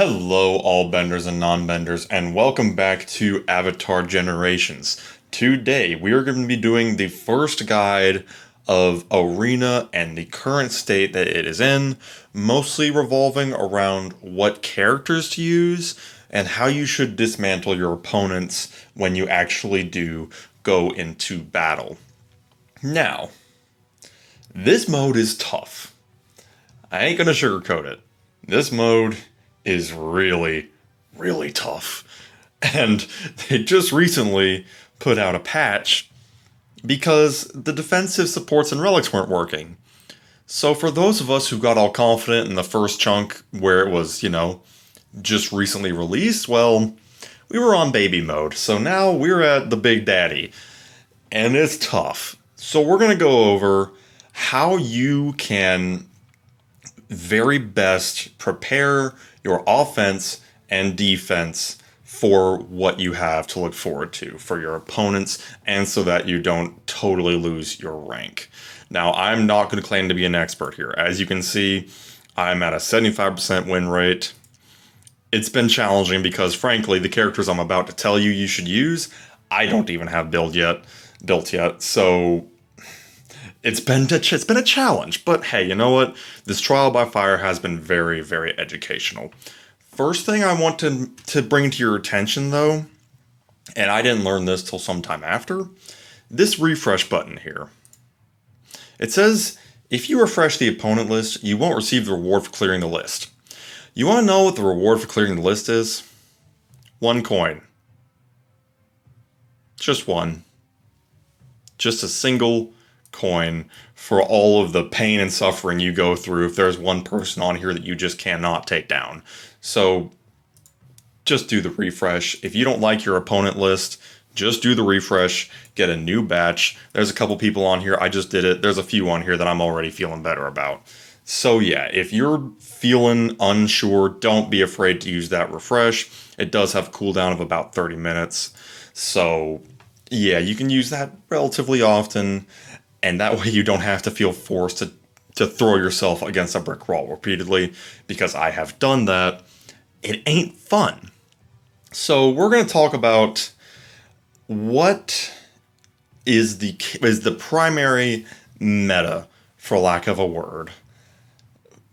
Hello, all benders and non-benders, and welcome back to Avatar Generations. Today, we are going to be doing the first guide of Arena and the current state that it is in, mostly revolving around what characters to use and how you should dismantle your opponents when you actually do go into battle. Now, this mode is tough. I ain't gonna sugarcoat it. This mode is really, really tough. And they just recently put out a patch because the defensive supports and relics weren't working. So for those of us who got all confident in the first chunk where it was, just recently released, well, we were on baby mode. So now we're at the big daddy. And it's tough. So we're going to go over how you can very best prepare your offense and defense for what you have to look forward to for your opponents and so that you don't totally lose your rank. Now, I'm not going to claim to be an expert here. As you can see, I'm at a 75% win rate. It's been challenging because, frankly, the characters I'm about to tell you should use, I don't even have built yet. So it's been a challenge, but hey, you know what? This trial by fire has been very, very educational. First thing I want to bring to your attention, though, and I didn't learn this till sometime after, this refresh button here. It says, if you refresh the opponent list, you won't receive the reward for clearing the list. You want to know what the reward for clearing the list is? 1 coin. Just one. Just a single coin for all of the pain and suffering you go through if there's one person on here that you just cannot take down. So just do the refresh. If you don't like your opponent list, just do the refresh, get a new batch. There's a couple people on here, I just did it. There's a few on here that I'm already feeling better about. So yeah, if you're feeling unsure, don't be afraid to use that refresh. It does have a cooldown of about 30 minutes. So yeah, you can use that relatively often. And that way you don't have to feel forced to throw yourself against a brick wall repeatedly, because I have done that. It ain't fun. So we're going to talk about what is the primary meta, for lack of a word,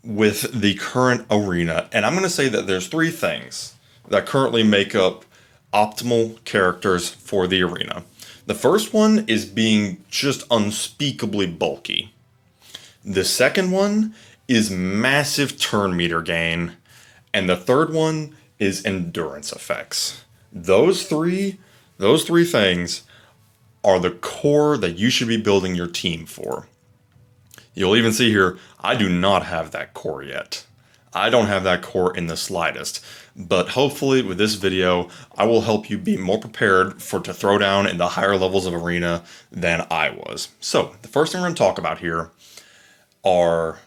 with the current arena. And I'm going to say that there's 3 things that currently make up optimal characters for the arena. The first one is being just unspeakably bulky. The second one is massive turn meter gain. And the third one is endurance effects. Those three things are the core that you should be building your team for. You'll even see here, I do not have that core yet. I don't have that core in the slightest. But hopefully with this video, I will help you be more prepared to throw down in the higher levels of arena than I was. So the first thing we're going to talk about here are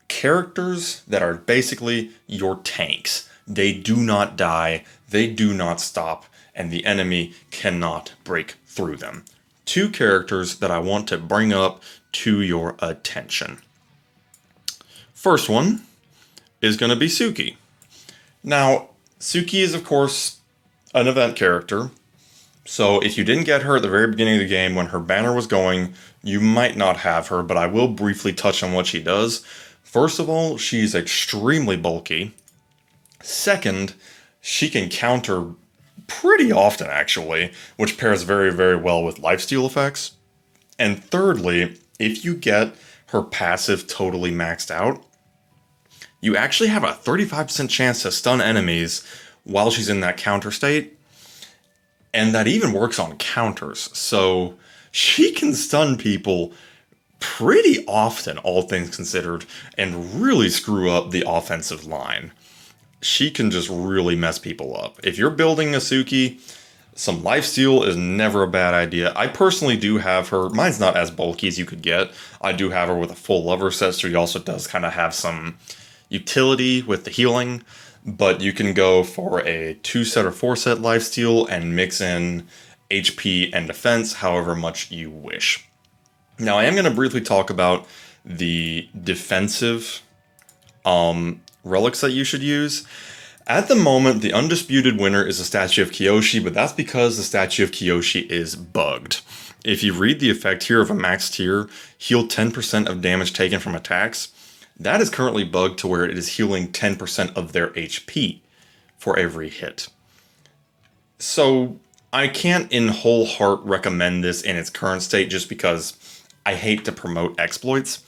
characters that are basically your tanks. They do not die, they do not stop, and the enemy cannot break through them. 2 characters that I want to bring up to your attention. First one is going to be Suki. Now, Suki is, of course, an event character, so if you didn't get her at the very beginning of the game when her banner was going, you might not have her, but I will briefly touch on what she does. First of all, she's extremely bulky. Second, she can counter pretty often, actually, which pairs very, very well with lifesteal effects. And thirdly, if you get her passive totally maxed out, you actually have a 35% chance to stun enemies while she's in that counter state. And that even works on counters. So she can stun people pretty often, all things considered, and really screw up the offensive line. She can just really mess people up. If you're building a Suki, some lifesteal is never a bad idea. I personally do have her. Mine's not as bulky as you could get. I do have her with a full lover set, so she also does kind of have some utility with the healing, but you can go for a 2-set or 4-set lifesteal and mix in HP and defense however much you wish. Now I am going to briefly talk about the defensive relics that you should use. At the moment, the undisputed winner is the Statue of Kyoshi, but that's because the Statue of Kyoshi is bugged. If you read the effect here of a max tier, heal 10% of damage taken from attacks, that is currently bugged to where it is healing 10% of their HP for every hit. So I can't in whole heart recommend this in its current state just because I hate to promote exploits,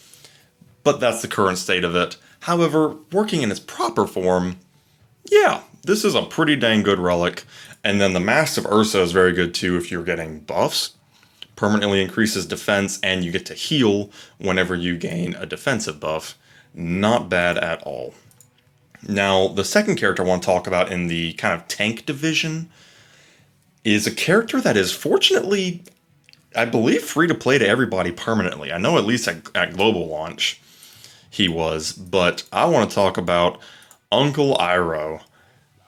but that's the current state of it. However, working in its proper form, yeah, this is a pretty dang good relic. And then the Mask of Ursa is very good too if you're getting buffs. Permanently increases defense and you get to heal whenever you gain a defensive buff. Not bad at all. Now, the second character I want to talk about in the kind of tank division is a character that is fortunately, I believe, free to play to everybody permanently. I know at least at global launch he was, but I want to talk about Uncle Iroh.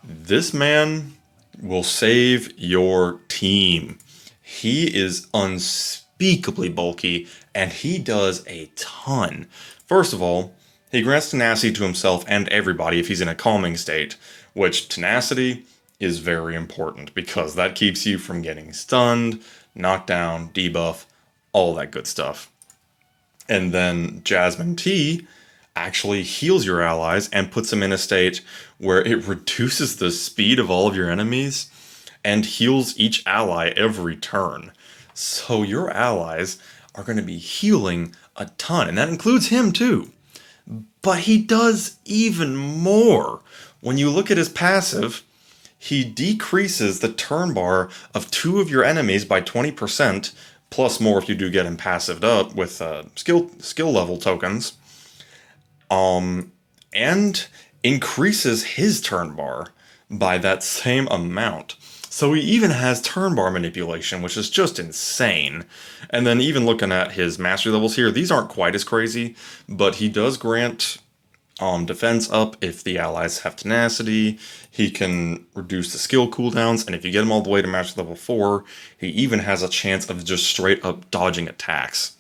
This man will save your team. He is unspeakably bulky, and he does a ton. First of all, he grants tenacity to himself and everybody if he's in a calming state, which tenacity is very important because that keeps you from getting stunned, knocked down, debuff, all that good stuff. And then Jasmine Tea actually heals your allies and puts them in a state where it reduces the speed of all of your enemies and heals each ally every turn. So your allies are going to be healing a ton, and that includes him too. But he does even more. When you look at his passive, he decreases the turn bar of 2 of your enemies by 20%, plus more if you do get him passived up with skill level tokens. And increases his turn bar by that same amount. So he even has turn bar manipulation, which is just insane. And then even looking at his mastery levels here, these aren't quite as crazy, but he does grant defense up if the allies have tenacity. He can reduce the skill cooldowns, and if you get him all the way to mastery level 4, he even has a chance of just straight up dodging attacks.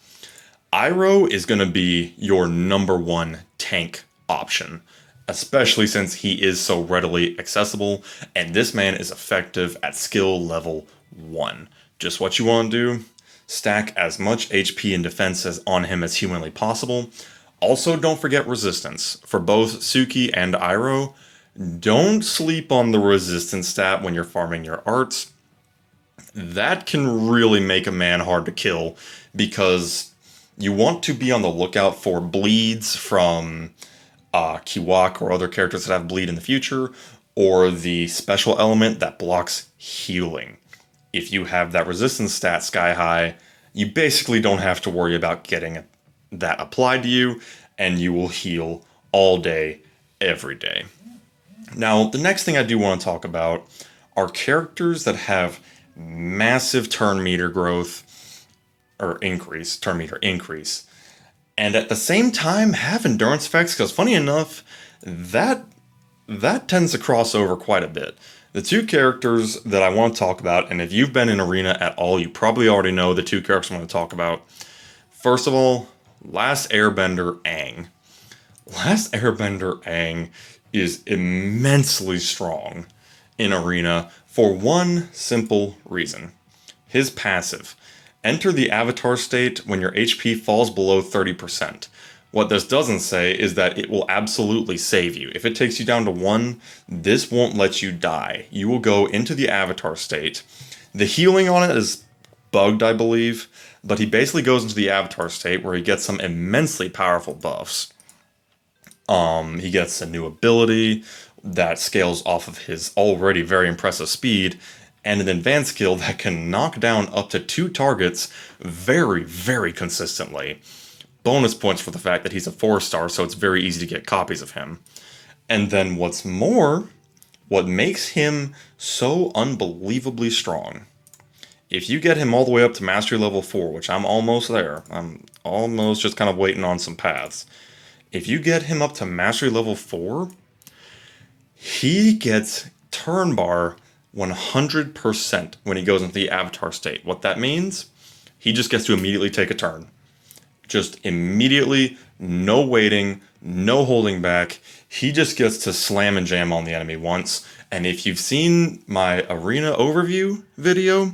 Iroh is going to be your number one tank option, especially since he is so readily accessible, and this man is effective at skill level 1. Just what you want to do, stack as much HP and defense on him as humanly possible. Also, don't forget resistance. For both Suki and Iroh, don't sleep on the resistance stat when you're farming your arts. That can really make a man hard to kill, because you want to be on the lookout for bleeds from Kiwak or other characters that have bleed in the future, or the special element that blocks healing. If you have that resistance stat sky high, you basically don't have to worry about getting that applied to you, and you will heal all day, every day. Now, the next thing I do want to talk about are characters that have massive turn meter growth, or increase, turn meter increase, and at the same time have endurance effects, because funny enough, that tends to cross over quite a bit. The two characters that I want to talk about, and if you've been in Arena at all, you probably already know the two characters I want to talk about. First of all, Last Airbender Aang. Last Airbender Aang is immensely strong in Arena for one simple reason. His passive. Enter the avatar state when your HP falls below 30%. What this doesn't say is that it will absolutely save you. If it takes you down to 1, this won't let you die. You will go into the avatar state. The healing on it is bugged, I believe, but he basically goes into the avatar state where he gets some immensely powerful buffs. He gets a new ability that scales off of his already very impressive speed, and an advanced skill that can knock down up to 2 targets very, very consistently. Bonus points for the fact that he's a 4-star, so it's very easy to get copies of him. And then what's more, what makes him so unbelievably strong, if you get him all the way up to mastery level 4, which I'm almost there, I'm almost just kind of waiting on some paths. If you get him up to mastery level 4, he gets turn bar 100% when he goes into the avatar state. What that means, he just gets to immediately take a turn. Just immediately, no waiting, no holding back. He just gets to slam and jam on the enemy once. And if you've seen my arena overview video,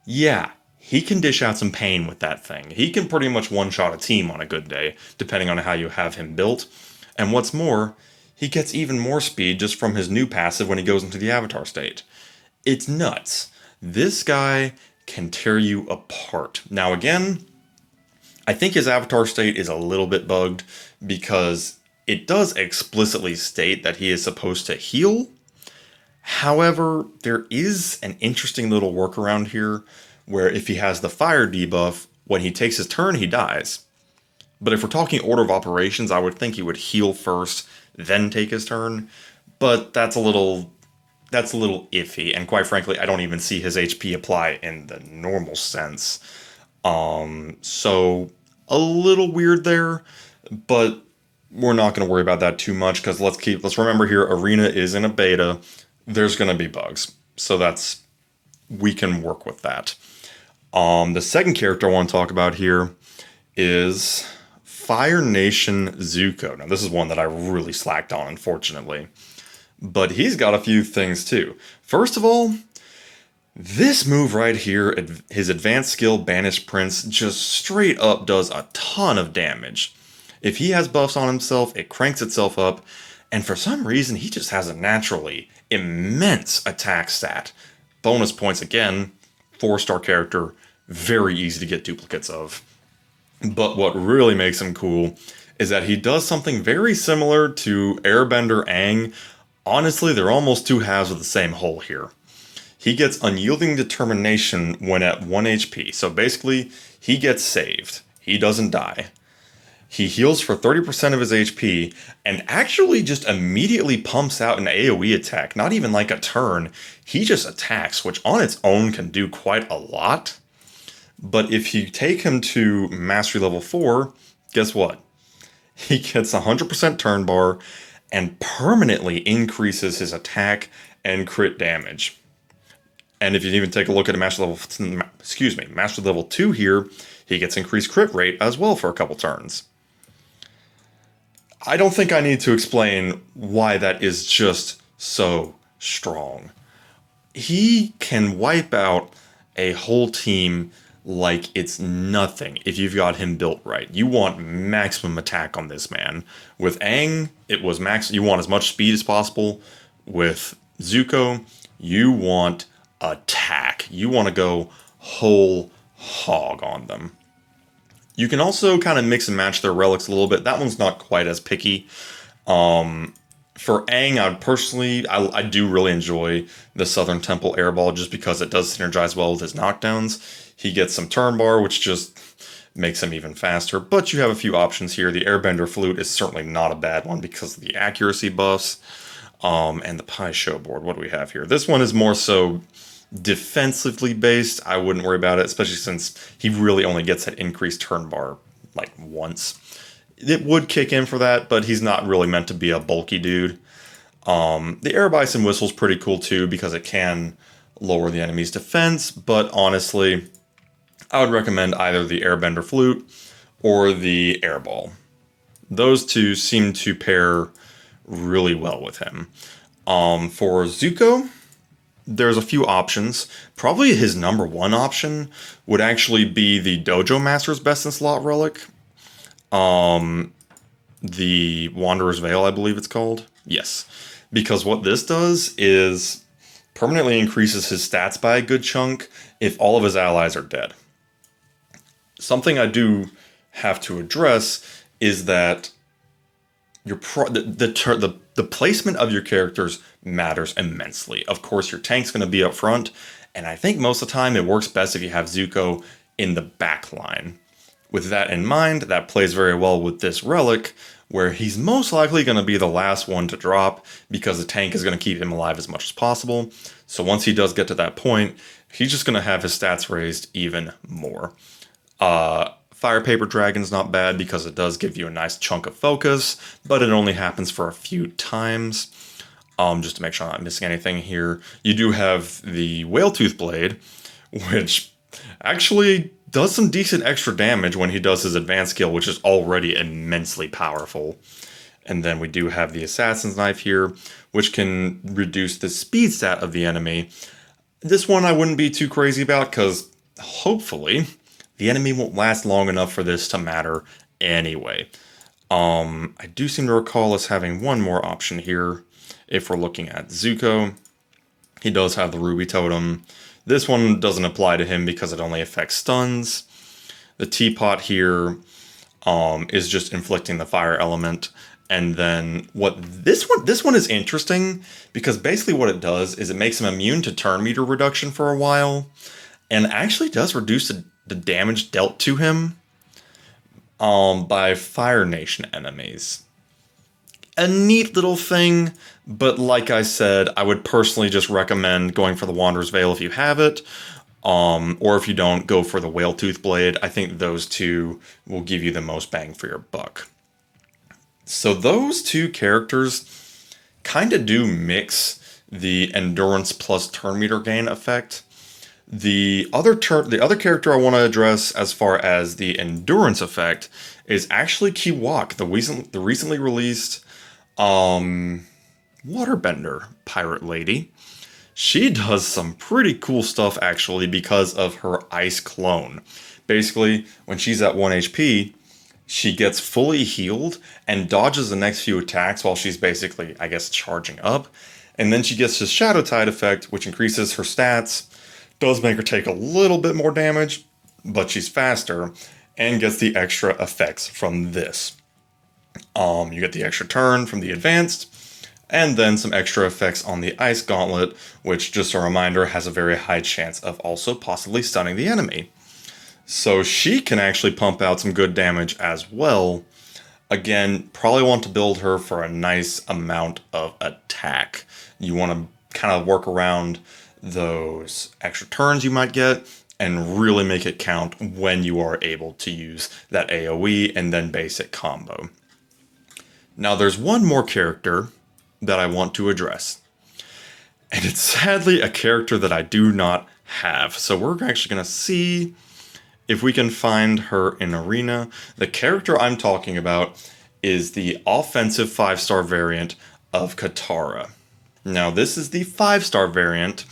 yeah, he can dish out some pain with that thing. He can pretty much one-shot a team on a good day, depending on how you have him built. And what's more, he gets even more speed just from his new passive when he goes into the avatar state. It's nuts. This guy can tear you apart. Now again, I think his avatar state is a little bit bugged because it does explicitly state that he is supposed to heal. However, there is an interesting little workaround here where if he has the fire debuff, when he takes his turn, he dies. But if we're talking order of operations, I would think he would heal first, then take his turn. But that's a little iffy, and quite frankly, I don't even see his HP apply in the normal sense. So a little weird there, but we're not going to worry about that too much because let's remember here, Arena is in a beta. There's going to be bugs, so we can work with that. The second character I want to talk about here is Fire Nation Zuko. Now, this is one that I really slacked on, unfortunately. But he's got a few things, too. First of all, this move right here, his advanced skill, Banished Prince, just straight up does a ton of damage. If he has buffs on himself, it cranks itself up, and for some reason, he just has a naturally immense attack stat. Bonus points again, 4-star character, very easy to get duplicates of. But what really makes him cool is that he does something very similar to Airbender Aang. Honestly, they're almost two halves of the same whole here. He gets Unyielding Determination when at 1 HP. So basically, he gets saved. He doesn't die. He heals for 30% of his HP and actually just immediately pumps out an AoE attack. Not even like a turn. He just attacks, which on its own can do quite a lot. But if you take him to Mastery Level 4, guess what? He gets 100% turn bar and permanently increases his attack and crit damage. And if you even take a look at Mastery Level 2 here, he gets increased crit rate as well for a couple turns. I don't think I need to explain why that is just so strong. He can wipe out a whole team like it's nothing if you've got him built right. You want maximum attack on this man. With Aang, it was you want as much speed as possible. With Zuko, you want attack. You want to go whole hog on them. You can also kind of mix and match their relics a little bit. That one's not quite as picky. For Aang, I do really enjoy the Southern Temple Airball just because it does synergize well with his knockdowns. He gets some turn bar, which just makes him even faster. But you have a few options here. The Airbender Flute is certainly not a bad one because of the accuracy buffs. And the Pi Showboard, what do we have here? This one is more so defensively based. I wouldn't worry about it, especially since he really only gets that increased turn bar like once. It would kick in for that, but he's not really meant to be a bulky dude. The Air Bison Whistle's pretty cool too because it can lower the enemy's defense, but honestly, I would recommend either the Airbender Flute or the Airball. Those two seem to pair really well with him. For Zuko, there's a few options. Probably his number one option would actually be the Dojo Master's Best in Slot Relic. The Wanderer's Veil, I believe it's called. Yes. Because what this does is permanently increases his stats by a good chunk if all of his allies are dead. Something I do have to address is that the placement of your characters matters immensely. Of course, your tank's going to be up front, and I think most of the time it works best if you have Zuko in the back line. With that in mind, that plays very well with this relic, where he's most likely going to be the last one to drop because the tank is going to keep him alive as much as possible. So once he does get to that point, he's just going to have his stats raised even more. Fire Paper Dragon's not bad because it does give you a nice chunk of focus, but it only happens for a few times. Just to make sure I'm not missing anything here. You do have the Whale Tooth Blade, which actually does some decent extra damage when he does his advanced skill, which is already immensely powerful. And then we do have the Assassin's Knife here, which can reduce the speed stat of the enemy. This one I wouldn't be too crazy about, because hopefully the enemy won't last long enough for this to matter anyway. I do seem to recall us having one more option here. If we're looking at Zuko, he does have the Ruby Totem. This one doesn't apply to him because it only affects stuns. The Teapot here is just inflicting the fire element. And then what this one is interesting because basically what it does is it makes him immune to turn meter reduction for a while, and actually does reduce the damage dealt to him by Fire Nation enemies. A neat little thing, but like I said, I would personally just recommend going for the Wanderer's Veil if you have it, or if you don't, go for the Whale Tooth Blade. I think those two will give you the most bang for your buck. So those two characters kind of do mix the endurance plus turn meter gain effect. The other character I want to address as far as the endurance effect is actually Kiwak, the recently released waterbender pirate lady. She does some pretty cool stuff actually because of her ice clone. Basically, when she's at 1 HP, she gets fully healed and dodges the next few attacks while she's basically, I guess, charging up. And then she gets the Shadow Tide effect, which increases her stats, does make her take a little bit more damage, but she's faster, and gets the extra effects from this. You get the extra turn from the advanced, and then some extra effects on the Ice Gauntlet, which, just a reminder, has a very high chance of also possibly stunning the enemy. So she can actually pump out some good damage as well. Again, probably want to build her for a nice amount of attack. You want to kind of work around those extra turns you might get and really make it count when you are able to use that AoE and then basic combo. Now there's one more character that I want to address, and it's sadly a character that I do not have. So we're actually going to see if we can find her in Arena. The character I'm talking about is the offensive 5-star variant of Katara. Now this is the 5-star variant,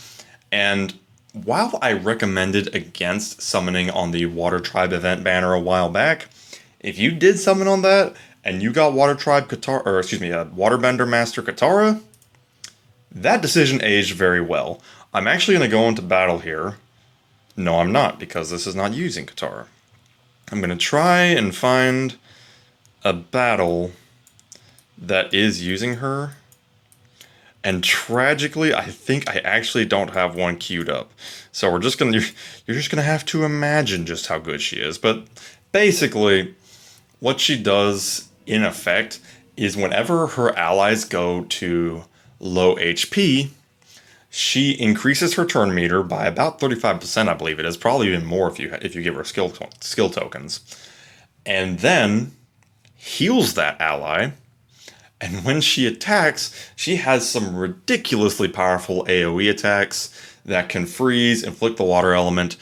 and while I recommended against summoning on the Water Tribe event banner a while back, if you did summon on that and you got Water Tribe Katara, or excuse me, Waterbender Master Katara, that decision aged very well. I'm actually going to go into battle here. No, I'm not, because this is not using Katara. I'm going to try and find a battle that is using her. And tragically, I think I actually don't have one queued up. So you're just gonna have to imagine just how good she is. But basically, what she does in effect is whenever her allies go to low HP, she increases her turn meter by about 35%, I believe it is. Probably even more if you give her skill tokens. And then heals that ally. And when she attacks, she has some ridiculously powerful AoE attacks that can freeze, inflict the water element,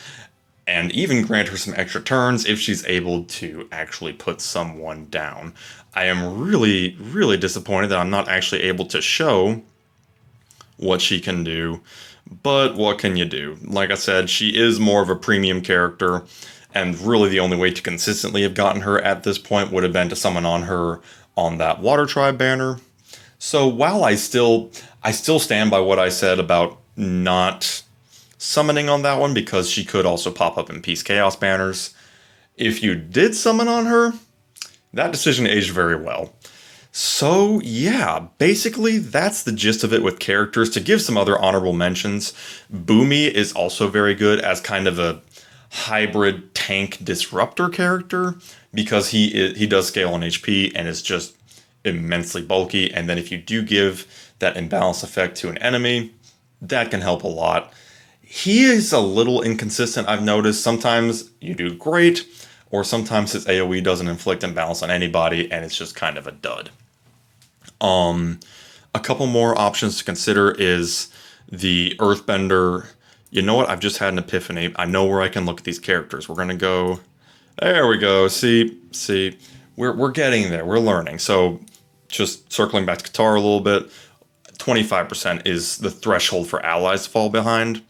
and even grant her some extra turns if she's able to actually put someone down. I am really, really disappointed that I'm not actually able to show what she can do, but what can you do? Like I said, she is more of a premium character, and really the only way to consistently have gotten her at this point would have been to summon on her on that Water Tribe banner. So while I still stand by what I said about not summoning on that one, because she could also pop up in Peace Chaos banners, if you did summon on her, that decision aged very well. So yeah, basically that's the gist of it with characters. To give some other honorable mentions, Boomy is also very good as kind of a hybrid tank disruptor character, because he does scale on HP and is just immensely bulky. And then if you do give that imbalance effect to an enemy, that can help a lot. He is a little inconsistent, I've noticed. Sometimes you do great, or sometimes his AoE doesn't inflict imbalance on anybody, and it's just kind of a dud. A couple more options to consider is the Earthbender you know what? I've just had an epiphany. I know where I can look at these characters. We're gonna go. There we go. See, we're getting there. We're learning. So, just circling back to Katara a little bit. 25% is the threshold for allies to fall behind,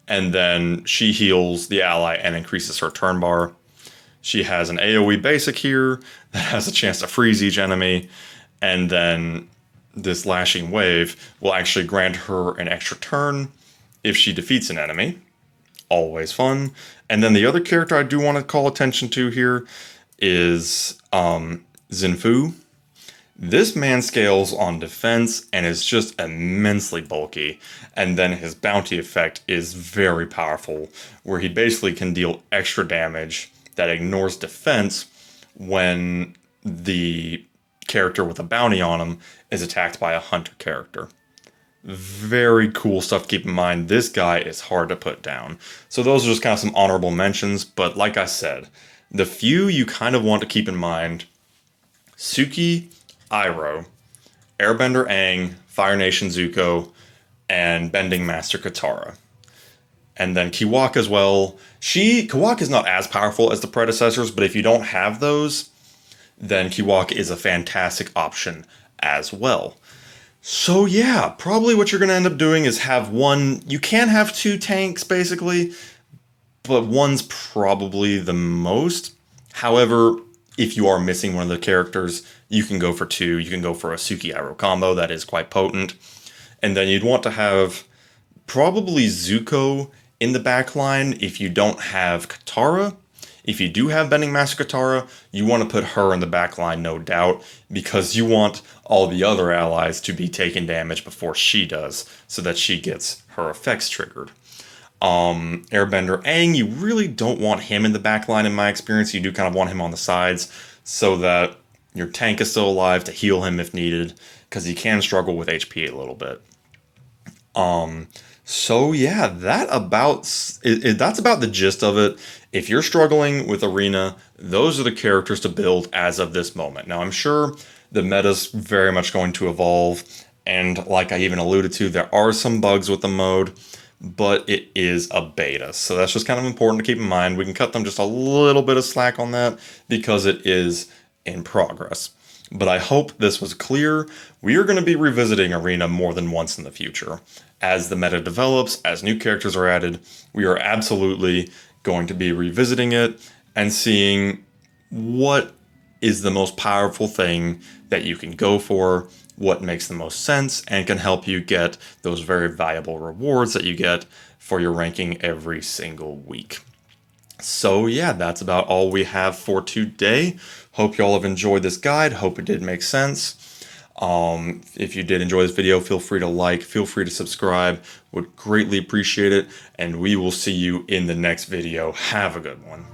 and then she heals the ally and increases her turn bar. She has an AoE basic here that has a chance to freeze each enemy, and then this lashing wave will actually grant her an extra turn if she defeats an enemy. Always fun. And then the other character I do want to call attention to here is Zinfu. This man scales on defense and is just immensely bulky. And then his bounty effect is very powerful, where he basically can deal extra damage that ignores defense when the character with a bounty on him is attacked by a hunter character. Very cool stuff to keep in mind. This guy is hard to put down. So those are just kind of some honorable mentions, but like I said, the few you kind of want to keep in mind: Suki, Iroh, Airbender Aang, Fire Nation Zuko, and Bending Master Katara. And then Kiwak as well. Kiwak is not as powerful as the predecessors, but if you don't have those, then Kiwak is a fantastic option as well. So yeah, probably what you're going to end up doing is have one. You can have two tanks basically, but one's probably the most. However, if you are missing one of the characters, you can go for two. You can go for a Suki Iroh combo that is quite potent. And then you'd want to have probably Zuko in the back line if you don't have Katara. If you do have Bending Master Katara, you want to put her in the back line, no doubt, because you want all the other allies to be taking damage before she does, so that she gets her effects triggered. Airbender Aang, you really don't want him in the back line in my experience. You do kind of want him on the sides so that your tank is still alive to heal him if needed, because he can struggle with HP a little bit. So yeah, that's about the gist of it. If you're struggling with Arena, those are the characters to build as of this moment. Now I'm sure the meta's very much going to evolve, and like I even alluded to, there are some bugs with the mode, but it is a beta. So that's just kind of important to keep in mind. We can cut them just a little bit of slack on that because it is in progress. But I hope this was clear. We are going to be revisiting Arena more than once in the future. As the meta develops, as new characters are added, we are absolutely going to be revisiting it and seeing what is the most powerful thing that you can go for, what makes the most sense, and can help you get those very valuable rewards that you get for your ranking every single week. So yeah, that's about all we have for today. Hope you all have enjoyed this guide. Hope it did make sense. If you did enjoy this video, feel free to like, feel free to subscribe. Would greatly appreciate it. And we will see you in the next video. Have a good one.